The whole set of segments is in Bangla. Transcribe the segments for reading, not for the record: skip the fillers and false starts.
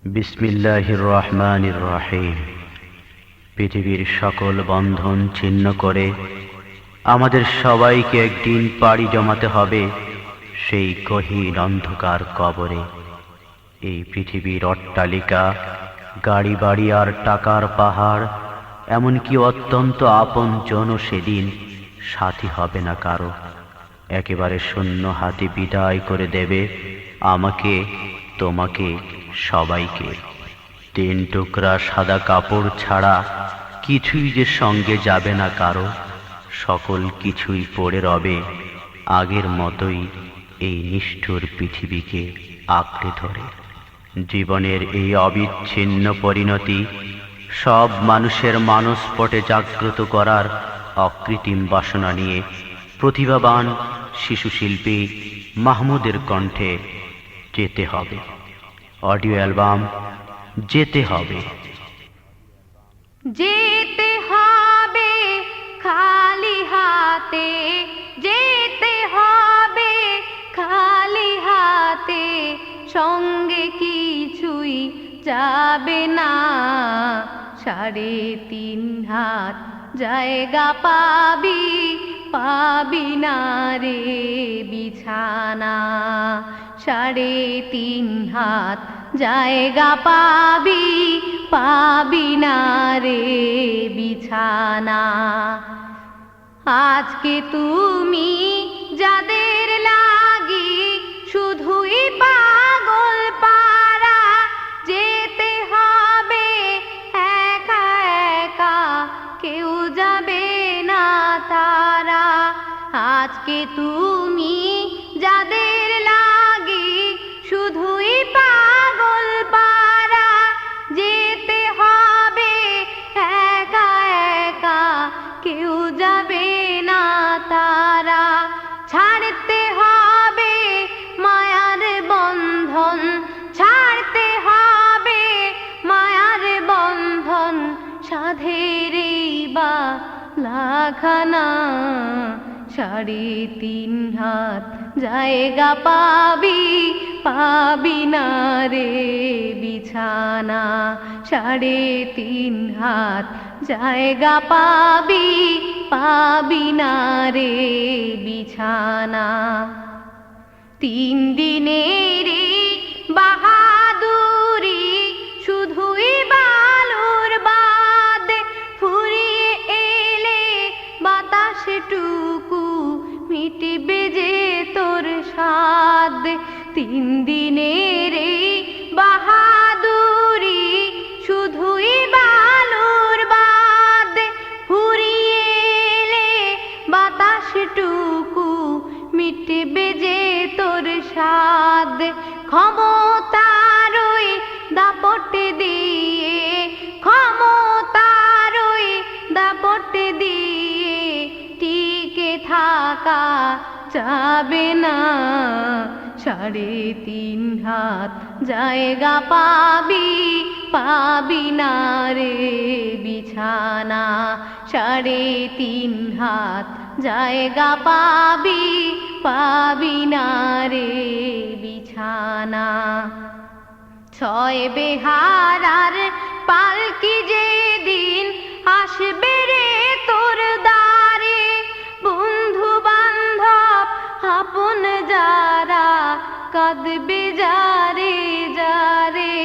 বিসমিল্লাহির রহমানির রহিম। পৃথিবীর সকল বন্ধন ছিন্ন করে আমাদের সবাইকে একদিন পাড়ি জমাতে হবে সেই গহীন অন্ধকার কবরে। এই পৃথিবীর অট্টালিকা, গাড়ি বাড়ি আর টাকার পাহাড়, এমনকি অত্যন্ত আপনজনও সেদিন সাথী হবে না কারো। একেবারে শূন্য হাতে বিদায় করে দেবে আমাকে, তোমাকে, সবাইকে। তিন টুকরা সাদা কাপড় ছাড়া কিছুই যে সঙ্গে যাবে না কারো। সকল কিছুই পড়ে রবে আগের মতোই এই নিষ্ঠুর পৃথিবীকে আঁকড়ে ধরে। জীবনের এই অবিচ্ছিন্ন পরিণতি সব মানুষের মানসপটে জাগ্রত করার অকৃত্রিম বাসনা নিয়ে প্রতিভাবান শিশুশিল্পী মাহমুদের কণ্ঠে যেতে হবে। অডিও অ্যালবাম যেতে হবে। যেতে হবে খালি হাতে, যেতে হবে খালি হাতে, সঙ্গে কিছুই যাবে না। 3.5 হাত জায়গা পাবি, পাবি না রে বিছানা। 3.5 হাত জায়গা পাবি, পাবি না রে বিছানা। আজকে তুমি যাদের লাগি শুধুই পাগল পারা, যেতে হবে একা একা, কেউ যাবে না তারা। আজকে তুমি যাদের লাগি শুধুই পাগল পারা, যেতে হবে একা একা, কেউ যাবে না তারা। ছাড়তে হবে মায়ার বন্ধন, ছাড়তে হবে মায়ার বন্ধন, সাধের বা লাখানা। 3.5 হাত জায়গা পাবি, পাবি না রে বিছানা। 3.5 হাত জায়গা পাবি, পাবি না রে বিছানা। 3 দিনের বাহাদুরি শুধুই বালুর বাদে, ফুরিয়ে এলে বাতাসটুকু মিটবে যে তোর স্বাদ। 3 দিনের বাহাদুরি শুধুই বালুর বাদে, ফুরিয়ে এলে বাতাসটুকু মিটবে যে তোর স্বাদ। ক্ষমতার ওই দাপটে দিয়ে, ক্ষমতার ওই দাপটে দিয়ে টিকে থাকা যাবে না। 3.5 হাত জায়গা পাবি, পাবি না রে বিছানা। 3.5 হাত জায়গা পাবি, পাবি না রে বিছানা। 6 বেহারার পালকি যেদিন আসবে রে তোর দ্বারে, বন্ধু বান্ধব আপন যারা কাঁদবে যারে যারে।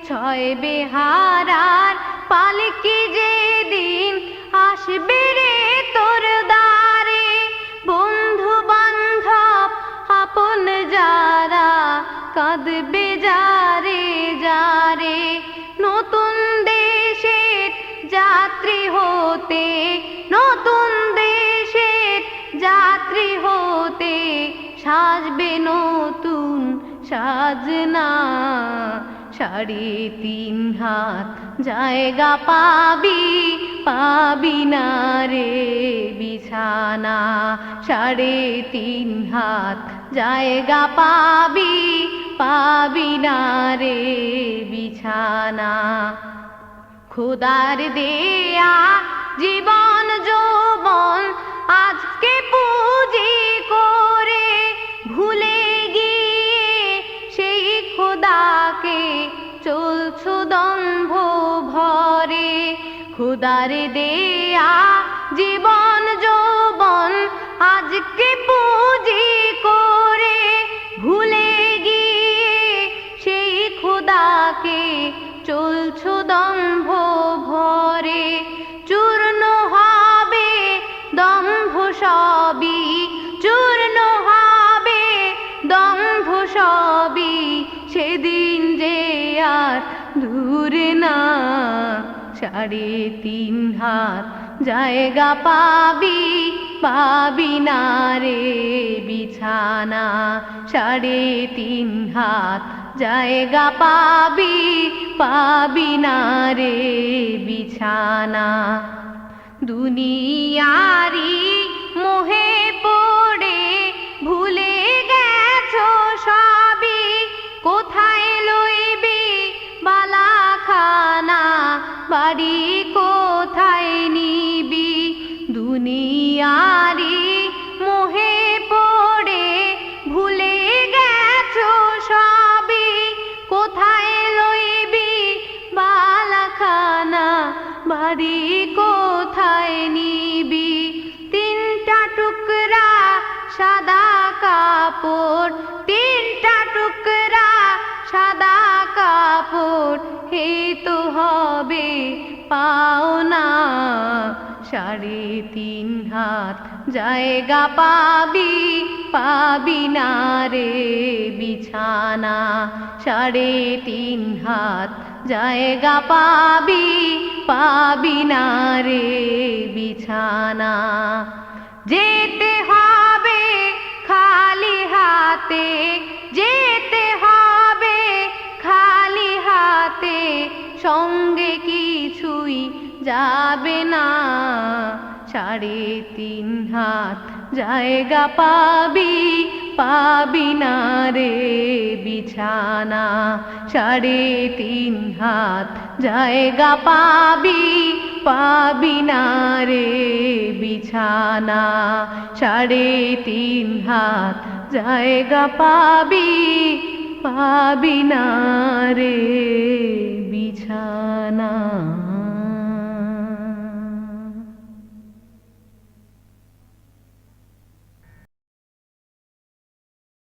6 বেহারার পালকি যেদিন আসবে রে তোর দ্বারে, বন্ধু বান্ধব আপন যারা কাঁদবে যারে যারে। নতুন দেশের যাত্রী হতে, নতুন দেশের যাত্রী হতে, সাজবে নতুন সাজনা। 3.5 হাত জায়গা পাবি, পাবি না রে বিছানা। 3.5 হাত জায়গা পাবি, পাবি না রে বিছানা। খোদার দেয়া জীবন যৌবন আজকে পুঁজি করে, ভুলে গিয়ে সেই খোদাকে চলছো দম্ভ ভরে, খোদারে দেয়া জীবন যৌবন আজকে পুঁজি করে ভুলে গিয়ে সেই খোদাকে চলছো দম্ভ ভরে। চূর্ণ হবে দম্ভ সবই, চূর্ণ হবে দম্ভ সবই, সেদিন যে আর দূরে না। 3.5 হাত জায়গা পাবি, পাবি না রে বিছানা। 3.5 হাত জায়গা পাবি, পাবি না রে বিছানা। দুনিয়ারি মোহে পড়ে ভুলে গেছো সবই, কোথায় লইবি বালাখানা, বাড়ি কোথায় নিবি। দুনিয়ারি মোহে পড়ে ভুলে গেছো সবই, কোথায় লইবি বালাখানা, বাড়ি কোথায় নিবি। 3টা টুকরা সাদা কাপড়, 3টা টুকরা সাদা কাপড়, হে তো হবে পাওনা। 3.5 হাত জায়গা পাবি, পাবি না রে বিছানা। 3.5 হাত জায়গা পাবি, পাবি না রে বিছানা। যেতে হবে খালি হাতে, যেতে হবে খালি হাতে, সঙ্গে কিছুই যাবে না। 3.5 হাত জায়গা পাবি, পাবি না রে বিছানা। 3.5 হাত জায়গা পাবি, পাবি না রে বিছানা। 3.5 হাত জায়গা পাবি, পাবি না রে